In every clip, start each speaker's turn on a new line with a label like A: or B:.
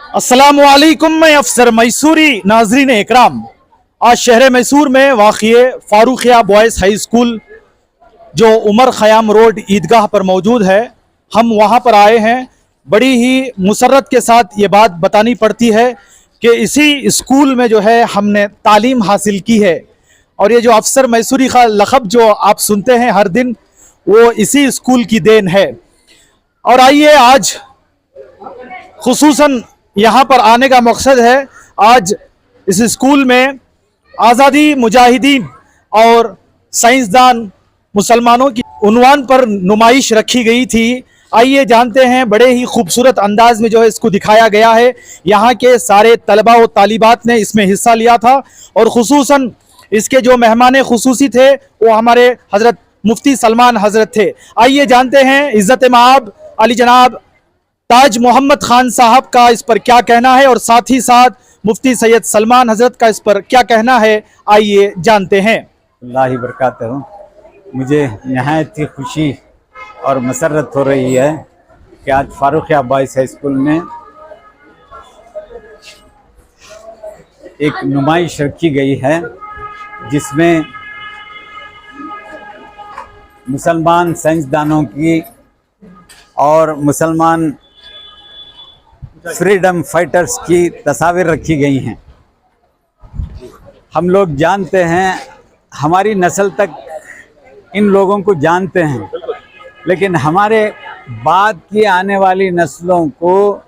A: अस्सलामु अलैकुम, मैं अफसर मैसूरी। नाजरीन इकराम, आज शहर मैसूर में वाक़िए फारूखिया बॉयज़ हाई स्कूल जो उमर ख़याम रोड ईदगाह पर मौजूद है, हम वहाँ पर आए हैं। बड़ी ही मुसर्रत के साथ ये बात बतानी पड़ती है कि इसी स्कूल में जो है हमने तालीम हासिल की है, और ये जो अफसर मैसूरी का लक़ब जो आप सुनते हैं हर दिन, वो इसी स्कूल की देन है। और आइए, आज खुसूसन यहाँ पर आने का मकसद है, आज इस स्कूल में आज़ादी मुजाहिदीन और साइंसदान मुसलमानों की उन्वान पर नुमाइश रखी गई थी। आइए जानते हैं, बड़े ही खूबसूरत अंदाज में जो है इसको दिखाया गया है। यहाँ के सारे तलबा व तालिबात ने इसमें हिस्सा लिया था, और खुसूसन इसके जो मेहमान खुसूसी थे वो हमारे हज़रत मुफ्ती सलमान हज़रत थे। आइए जानते हैं इज़्ज़त माब अली जनाब ताज मोहम्मद खान साहब का इस पर क्या कहना है, और साथ ही साथ मुफ्ती सैयद सलमान हज़रत का इस पर क्या कहना है। आइए जानते हैं।
B: अल्लाह ही बरकातहू। मुझे नहायत ही खुशी और मसरत हो रही है कि आज फारूखिया बॉयज़ हाई स्कूल में एक नुमाइश रखी गई है, जिसमें मुसलमान साइंसदानों की और मुसलमान फ्रीडम फाइटर्स की तस्वीर रखी गई हैं। हम लोग जानते हैं, हमारी नस्ल तक इन लोगों को जानते हैं, लेकिन हमारे बाद की आने वाली नस्लों को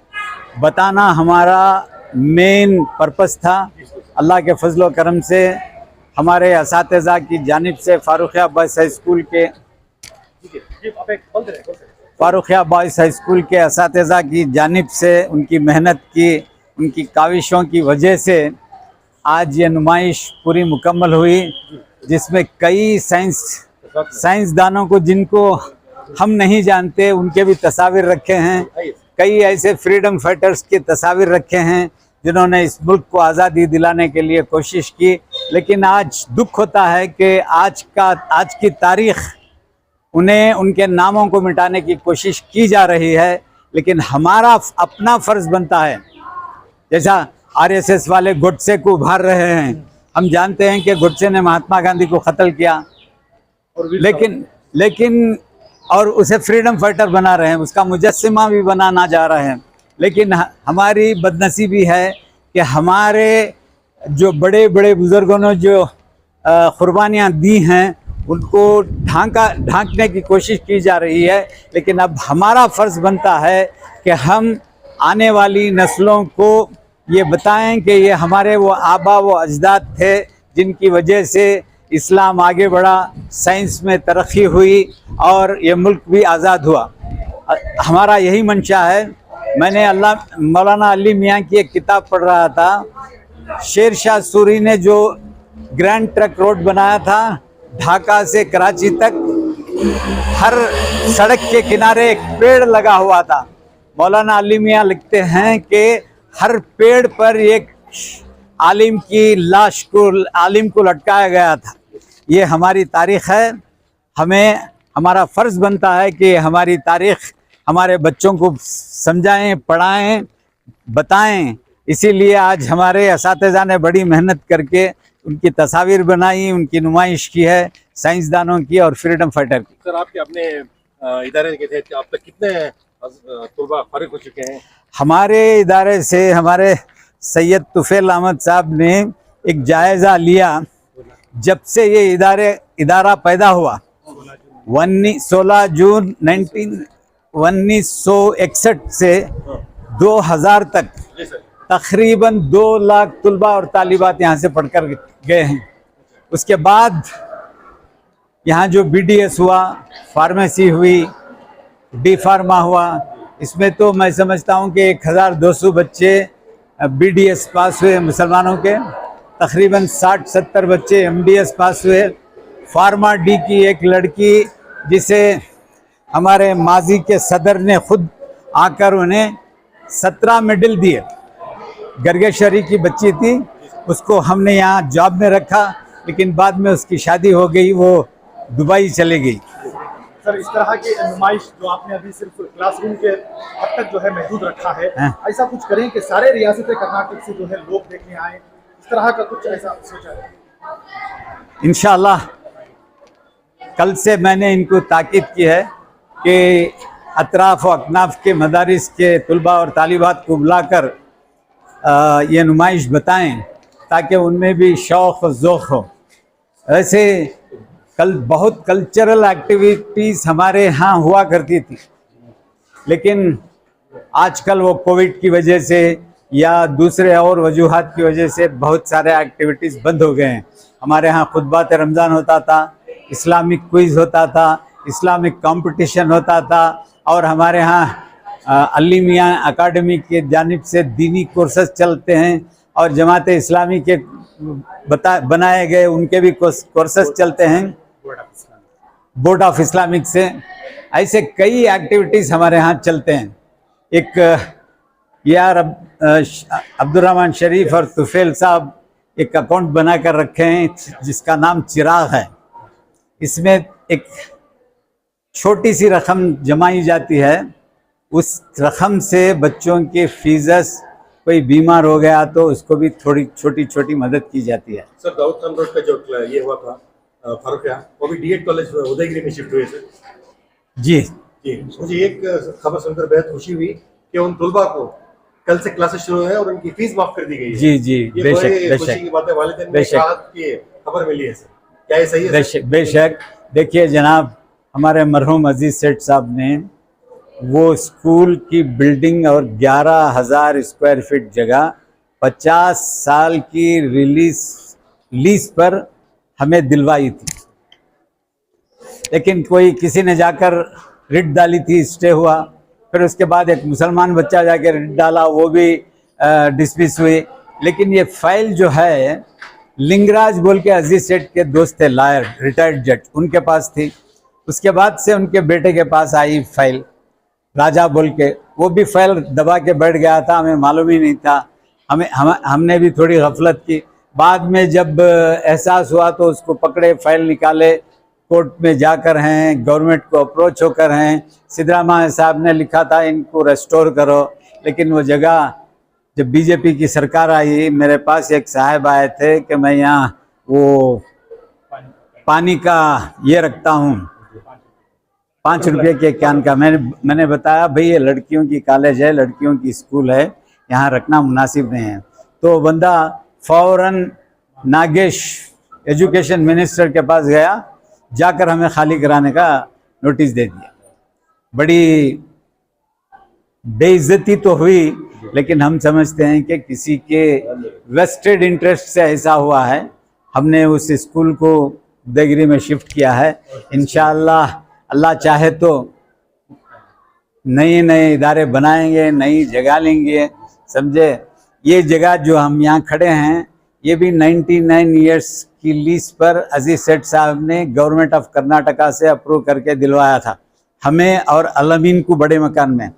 B: बताना हमारा मेन पर्पस था। अल्लाह के फजल व करम से हमारे असातिज़ा की जानिब से फारूखिया बॉयज़ हाई स्कूल के असातिज़ा की जानिब से उनकी मेहनत की, उनकी काविशों की वजह से आज ये नुमाइश पूरी मुकम्मल हुई, जिसमें कई साइंसदानों को जिनको हम नहीं जानते उनके भी तस्वीर रखे हैं। कई ऐसे फ्रीडम फाइटर्स के तस्वीर रखे हैं जिन्होंने इस मुल्क को आज़ादी दिलाने के लिए कोशिश की। लेकिन आज दुख होता है कि आज की तारीख़ उन्हें उनके नामों को मिटाने की कोशिश की जा रही है। लेकिन हमारा अपना फ़र्ज़ बनता है, जैसा आरएसएस वाले गोडसे को उभार रहे हैं। हम जानते हैं कि गोडसे ने महात्मा गांधी को कत्ल किया, लेकिन और उसे फ्रीडम फाइटर बना रहे हैं, उसका मुजस्सिमा भी बनाना जा रहे हैं। लेकिन हमारी बदनसीबी है कि हमारे जो बड़े बड़े बुज़ुर्गों ने जो कुर्बानियाँ दी हैं, उनको ढांकने की कोशिश की जा रही है। लेकिन अब हमारा फ़र्ज़ बनता है कि हम आने वाली नस्लों को ये बताएं कि ये हमारे वो आबा व अजदाद थे जिनकी वजह से इस्लाम आगे बढ़ा, साइंस में तरक्की हुई और ये मुल्क भी आज़ाद हुआ। हमारा यही मंशा है। मैंने मौलाना अली मियाँ की एक किताब पढ़ रहा था। शेर शाह सूरी ने जो ग्रैंड ट्रक रोड बनाया था, ढाका से कराची तक, हर सड़क के किनारे एक पेड़ लगा हुआ था। मौलाना अली मियाँ लिखते हैं कि हर पेड़ पर एक आलिम की लाश को, आलिम को लटकाया गया था। ये हमारी तारीख़ है। हमारा फ़र्ज़ बनता है कि हमारी तारीख़ हमारे बच्चों को समझाएं, पढ़ाएं, बताएं। इसीलिए आज हमारे असातिज़ा ने बड़ी मेहनत करके उनकी तस्वीर बनाई, उनकी नुमाइश की है, साइंसदानों की और फ्रीडम फाइटर की।
C: सर, आपके अपने इदारे के थे, अब तक कितने तलबा फारिग हो चुके हैं?
B: हमारे इदारे से हमारे सैयद तुफ़ैल अहमद साहब ने एक जायज़ा लिया। जब से ये इदारा पैदा हुआ, 16 जून 1961 से 2000 तक तकरीबन 2 लाख तलबा और तालिबात यहाँ से पढ़कर गए हैं। उसके बाद यहाँ जो BDS हुआ, फार्मेसी हुई, डी फार्मा हुआ, इसमें तो मैं समझता हूँ कि 1200 बच्चे BDS पास हुए मुसलमानों के, तकरीबन 60-70 बच्चे MDS पास हुए। फार्मा डी की एक लड़की, जिसे हमारे माजी के सदर ने खुद आकर उन्हें 17 मेडल दिए, गर्गेशरी की बच्ची थी, उसको हमने यहाँ जॉब में रखा, लेकिन बाद में उसकी शादी हो गई, वो दुबई चली गई।
A: सर, इस तरह की नुमाइश जो आपने अभी सिर्फ क्लासरूम के हद तक जो है महदूद रखा है, ऐसा कुछ करें कि सारे रियासत कर्नाटक से जो है लोग देखने आए, इस तरह का कुछ ऐसा सोचा है?
B: इंशाअल्लाह कल से मैंने इनको ताकीद की है कि अतराफ़ व अकनाफ के मदारिस के तलबा और तालिबात को बुलाकर ये नुमाइश बताएं ताकि उनमें भी शौक़ व ज़ौक़ हो। ऐसे कल बहुत कल्चरल एक्टिविटीज़ हमारे यहाँ हुआ करती थी, लेकिन आजकल वो कोविड की वजह से या दूसरे और वजूहात की वजह से बहुत सारे एक्टिविटीज़ बंद हो गए हैं। हमारे यहाँ खुतबात रमज़ान होता था, इस्लामिक क्विज़ होता था, इस्लामिक कंपटीशन होता था, और हमारे यहाँ अली मियाँ अकाडमी के जानिब से दीनी कोर्सेस चलते हैं, और जमात इस्लामी के बनाए गए उनके भी कोर्सेस चलते हैं, बोर्ड ऑफ इस्लामिक से। ऐसे कई एक्टिविटीज़ हमारे यहाँ चलते हैं। एक यार अब्दुर्रहमान शरीफ और तुफेल साहब एक अकाउंट बना कर रखे हैं जिसका नाम चिराग है। इसमें एक छोटी सी रकम जमाई जाती है, उस रकम से बच्चों के फीस, कोई बीमार हो गया तो उसको भी थोड़ी छोटी छोटी मदद की जाती है।
C: सर, दाऊद खान रोड का जो ये हुआ था फारूक, वो भी डीएड कॉलेज उदयगिरी में शिफ्ट हुए सर।
B: जी
C: जी, मुझे एक खबर सुनकर बेहद खुशी हुई कि उन तलबा को कल से क्लासेस शुरू है और उनकी फीस माफ कर दी गई है।
B: जी जी,
C: ये
B: बेशक
C: बड़ी खुशी
B: बेशक
C: की बात है। वालिदैन ने
B: बेशक।
C: कहा कि खबर मिली है सर, क्या ये सही है?
B: बेशक बेशक। देखिए जनाब, हमारे मरहूम अजीज सेठ साहब ने वो स्कूल की बिल्डिंग और 11,000 स्क्वायर फीट जगह 50 साल की लीज पर हमें दिलवाई थी, लेकिन कोई किसी ने जाकर रिट डाली थी, स्टे हुआ। फिर उसके बाद एक मुसलमान बच्चा जाकर रिट डाला, वो भी डिसमिस हुई। लेकिन ये फाइल जो है लिंगराज बोल के अजीज सेठ के दोस्त थे, लायर, रिटायर्ड जज, उनके पास थी। उसके बाद से उनके बेटे के पास आई फाइल, राजा बोल के, वो भी फाइल दबा के बैठ गया था, हमें मालूम ही नहीं था। हमने भी थोड़ी गफलत की। बाद में जब एहसास हुआ तो उसको पकड़े, फाइल निकाले, कोर्ट में जाकर हैं, गवर्नमेंट को अप्रोच होकर हैं। सिद्धरामैया साहब ने लिखा था इनको रेस्टोर करो, लेकिन वो जगह जब बीजेपी की सरकार आई, मेरे पास एक साहब आए थे कि मैं यहाँ वो पानी का ये रखता हूँ, 5 रुपये के कैन का। मैंने बताया भाई ये लड़कियों की कॉलेज है, लड़कियों की स्कूल है, यहाँ रखना मुनासिब नहीं है। तो बंदा फौरन नागेश एजुकेशन मिनिस्टर के पास गया, जाकर हमें खाली कराने का नोटिस दे दिया। बड़ी बेइज्जती तो हुई, लेकिन हम समझते हैं कि किसी के वेस्टेड इंटरेस्ट से ऐसा हुआ है। हमने उस स्कूल को उदयगिरी में शिफ्ट किया है। इंशाअल्लाह अल्लाह चाहे तो नए नए इदारे बनाएंगे, नई जगह लेंगे, समझे। ये जगह जो हम यहाँ खड़े हैं, ये भी 99 ईयर्स की लीज पर अजीज सेठ साहब ने गवर्नमेंट ऑफ कर्नाटका से अप्रूव करके दिलवाया था हमें और अलमीन को बड़े मकान में।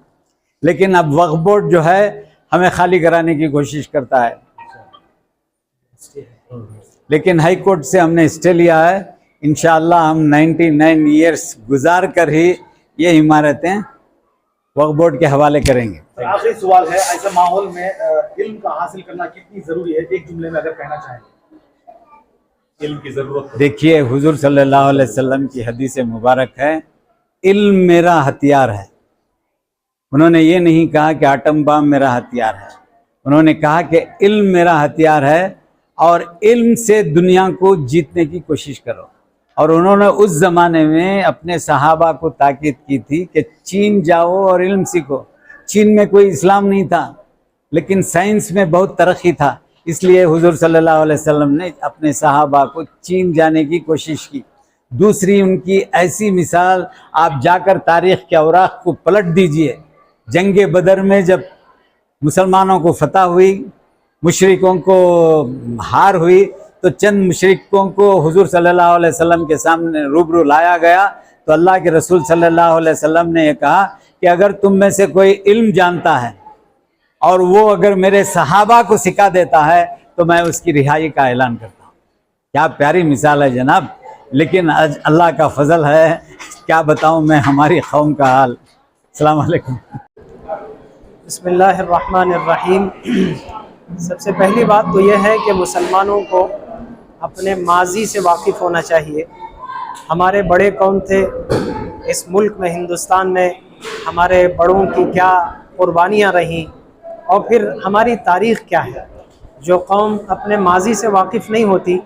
B: लेकिन अब वक्फ बोर्ड जो है हमें खाली कराने की कोशिश करता है, लेकिन हाई कोर्ट से हमने स्टे लिया है। इंशाअल्लाह हम 99 ईयर्स गुजार कर ही ये इमारतें वक्फ बोर्ड के हवाले करेंगे।
A: सर, आखिरी सवाल है, ऐसे माहौल में इल्म का हासिल करना कितनी जरूरी है, एक जुमले में अगर कहना चाहें?
C: इल्म की जरूरत।
B: देखिए, हुजूर सल्लल्लाहु अलैहि वसल्लम की हदीस मुबारक है, इल्म मेरा हथियार है। उन्होंने ये नहीं कहा कि आटम बम मेरा हथियार है, उन्होंने कहा कि इल्म मेरा हथियार है और इल्म से दुनिया को जीतने की कोशिश करो। और उन्होंने उस ज़माने में अपने सहाबा को ताकीद की थी कि चीन जाओ और इल्म सीखो। चीन में कोई इस्लाम नहीं था, लेकिन साइंस में बहुत तरक्की था, इसलिए हुजूर सल्लल्लाहु अलैहि वसल्लम ने अपने सहाबा को चीन जाने की कोशिश की। दूसरी उनकी ऐसी मिसाल, आप जाकर तारीख़ के औराक़ को पलट दीजिए। जंग बदर में जब मुसलमानों को फतह हुई, मुशरिकों को हार हुई, तो चंद मुशरिकों को हुजूर सल्लल्लाहु अलैहि वसल्लम के सामने रूबरू लाया गया। तो अल्लाह के रसूल सल्लल्लाहु अलैहि वसल्लम ने यह कहा कि अगर तुम में से कोई इल्म जानता है और वो अगर मेरे सहाबा को सिखा देता है तो मैं उसकी रिहाई का ऐलान करता हूँ। क्या प्यारी मिसाल है जनाब। लेकिन आज अल्लाह का फजल है, क्या बताऊं मैं हमारी कौम का हाल। अस्सलाम वालेकुम।
D: बिस्मिल्लाहिर्रहमानिर्रहीम। सबसे पहली बात तो यह है कि मुसलमानों को अपने माजी से वाकिफ़ होना चाहिए। हमारे बड़े कौन थे इस मुल्क में, हिंदुस्तान में, हमारे बड़ों की क्या कुर्बानियाँ रहीं और फिर हमारी तारीख़ क्या है। जो कौम अपने माजी से वाकिफ़ नहीं होती,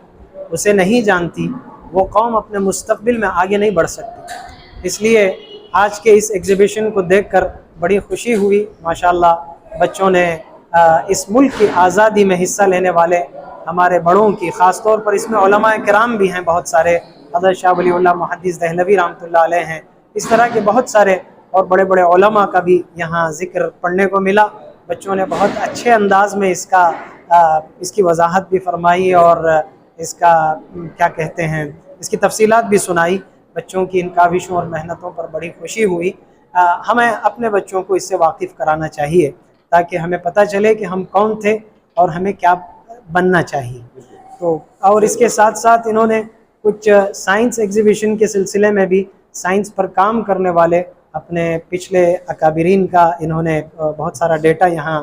D: उसे नहीं जानती, वो कौम अपने मुस्तक़बिल में आगे नहीं बढ़ सकती। इसलिए आज के इस एग्ज़िबिशन को देखकर बड़ी खुशी हुई। माशाअल्लाह बच्चों ने इस मुल्क की आज़ादी में हिस्सा लेने वाले हमारे बड़ों की, ख़ास तौर पर इसमें उलमाए किराम भी हैं बहुत सारे। हज़रत शाह वलीउल्लाह मुहद्दिस दहलवी रहमतुल्लाह अलैह हैं। इस तरह के बहुत सारे और बड़े बड़े उलमा का भी यहाँ ज़िक्र पढ़ने को मिला। बच्चों ने बहुत अच्छे अंदाज़ में इसकी वजाहत भी फरमाई और इसका क्या कहते हैं, इसकी तफसीलात भी सुनाई। बच्चों की इन काविशों और मेहनतों पर बड़ी खुशी हुई। हमें अपने बच्चों को इससे वाकिफ़ कराना चाहिए ताकि हमें पता चले कि हम कौन थे और हमें क्या बनना चाहिए। तो और इसके साथ साथ इन्होंने कुछ साइंस एग्ज़िबिशन के सिलसिले में भी साइंस पर काम करने वाले अपने पिछले अकाबिरीन का इन्होंने बहुत सारा डेटा यहाँ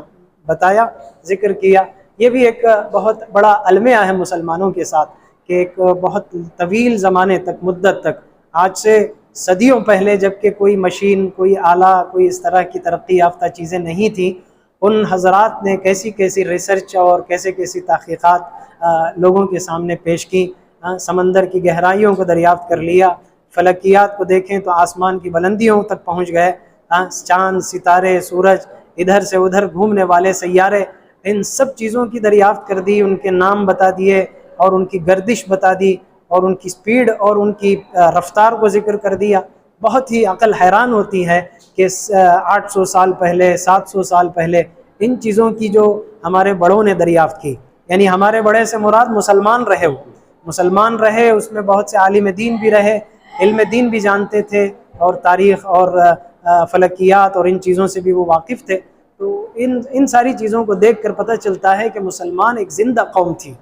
D: बताया, ज़िक्र किया। ये भी एक बहुत बड़ा अलमिया है मुसलमानों के साथ कि एक बहुत तवील ज़माने तक, मुद्दत तक, आज से सदियों पहले जबकि कोई मशीन, कोई आला, कोई इस तरह की तरक्की याफ्ता चीज़ें नहीं थी, उन हज़रात ने कैसी कैसी रिसर्च और कैसे कैसी तहक़ीक़ात लोगों के सामने पेश की। समंदर की गहराइयों को दरियाफ़्त कर लिया। फ़लकियात को देखें तो आसमान की बुलंदियों तक पहुँच गए। चाँद, सितारे, सूरज, इधर से उधर घूमने वाले सैयारे, इन सब चीज़ों की दरियाफ़्त कर दी, उनके नाम बता दिए और उनकी गर्दिश बता दी और उनकी स्पीड और उनकी रफ्तार को ज़िक्र कर दिया। बहुत ही अक़ल हैरान होती है कि 800 साल पहले, 700 साल पहले इन चीज़ों की जो हमारे बड़ों ने दरियाफ़्त की, यानी हमारे बड़े से मुराद मुसलमान रहे, मुसलमान रहे, उसमें बहुत से आलिम दीन भी रहे, इल्म दीन भी जानते थे और तारीख़ और फ़लकियात और इन चीज़ों से भी वो वाकिफ़ थे। तो इन सारी चीज़ों को देख कर पता चलता है कि मुसलमान एक ज़िंदा कौम थी।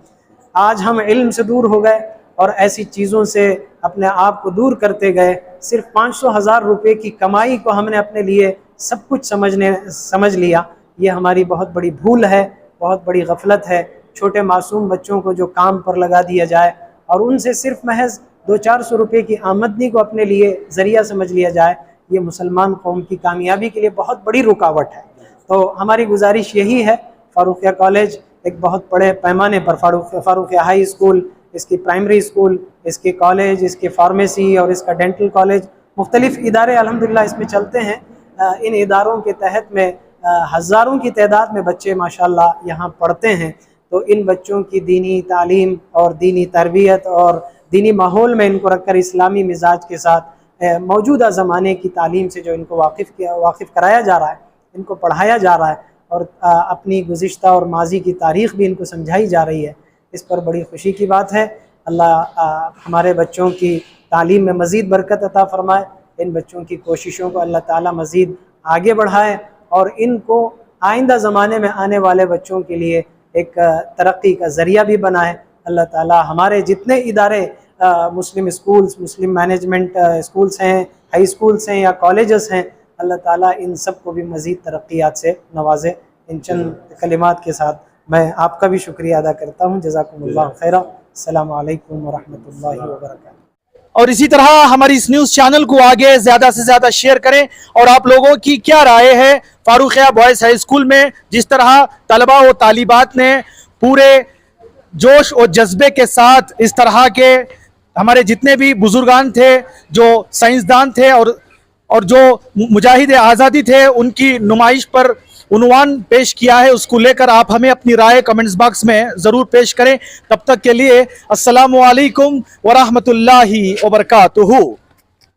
D: आज हम इल्म से दूर हो गए और ऐसी चीज़ों से अपने आप को दूर करते गए। सिर्फ 500,000 रुपये की कमाई को हमने अपने लिए सब कुछ समझ लिया। ये हमारी बहुत बड़ी भूल है, बहुत बड़ी गफलत है। छोटे मासूम बच्चों को जो काम पर लगा दिया जाए और उनसे सिर्फ महज 200-400 रुपये की आमदनी को अपने लिए ज़रिया समझ लिया जाए, ये मुसलमान कौम की कामयाबी के लिए बहुत बड़ी रुकावट है। तो हमारी गुजारिश यही है, फ़ारूक़िया कॉलेज एक बहुत बड़े पैमाने पर, फ़ारूक़िया हाई स्कूल, इसकी प्राइमरी स्कूल, इसके कॉलेज, इसके फार्मेसी और इसका डेंटल कॉलेज, मुख्तलिफ़ इदारे अल्हम्दुलिल्लाह इसमें चलते हैं। इन इदारों के तहत में हज़ारों की तादाद में बच्चे माशाअल्लाह यहाँ पढ़ते हैं। तो इन बच्चों की दीनी तालीम और दीनी तरबियत और दीनी माहौल में इनको रखकर इस्लामी मिजाज के साथ मौजूदा ज़माने की तालीम से जो इनको वाकिफ़ कराया जा रहा है, इनको पढ़ाया जा रहा है और अपनी गुज़िश्ता और माजी की तारीख़ भी इनको समझाई जा रही है, इस पर बड़ी खुशी की बात है। अल्लाह हमारे बच्चों की तालीम में मज़ीद बरकत अता फ़रमाए, इन बच्चों की कोशिशों को अल्लाह ताला मज़ीद आगे बढ़ाए और इनको आइंदा ज़माने में आने वाले बच्चों के लिए एक तरक्की का ज़रिया भी बनाए। अल्लाह ताला हमारे जितने इदारे मुस्लिम स्कूल्स, मुस्लिम मैनेजमेंट स्कूल्स हैं, हाई स्कूल्स हैं या कॉलेजेस हैं, अल्लाह ताला इन सब को भी मज़ीद तरक्कियात से नवाजे। इन चंद कलिमात के साथ मैं आपका भी शुक्रिया अदा करता हूँ। जज़ाकुमुल्लाह खैरा। अस्सलामु अलैकुम व रहमतुल्लाहि व बरकातुहू।
A: और इसी तरह हमारी इस न्यूज़ चैनल को आगे ज़्यादा से ज़्यादा शेयर करें। और आप लोगों की क्या राय है फ़ारूक़िया बॉयज़ हाई स्कूल में जिस तरह तलबा व तालिबात ने पूरे जोश और जज्बे के साथ इस तरह के हमारे जितने भी बुजुर्गान थे, जो साइंसदान थे और जो मुजाहिद आज़ादी थे, उनकी नुमाइश पर उन्वान पेश किया है, उसको लेकर आप हमें अपनी राय कमेंट्स बॉक्स में ज़रूर पेश करें। तब तक के लिए अस्सलामु अलैकुम व रहमतुल्लाहि व बरकातुहू।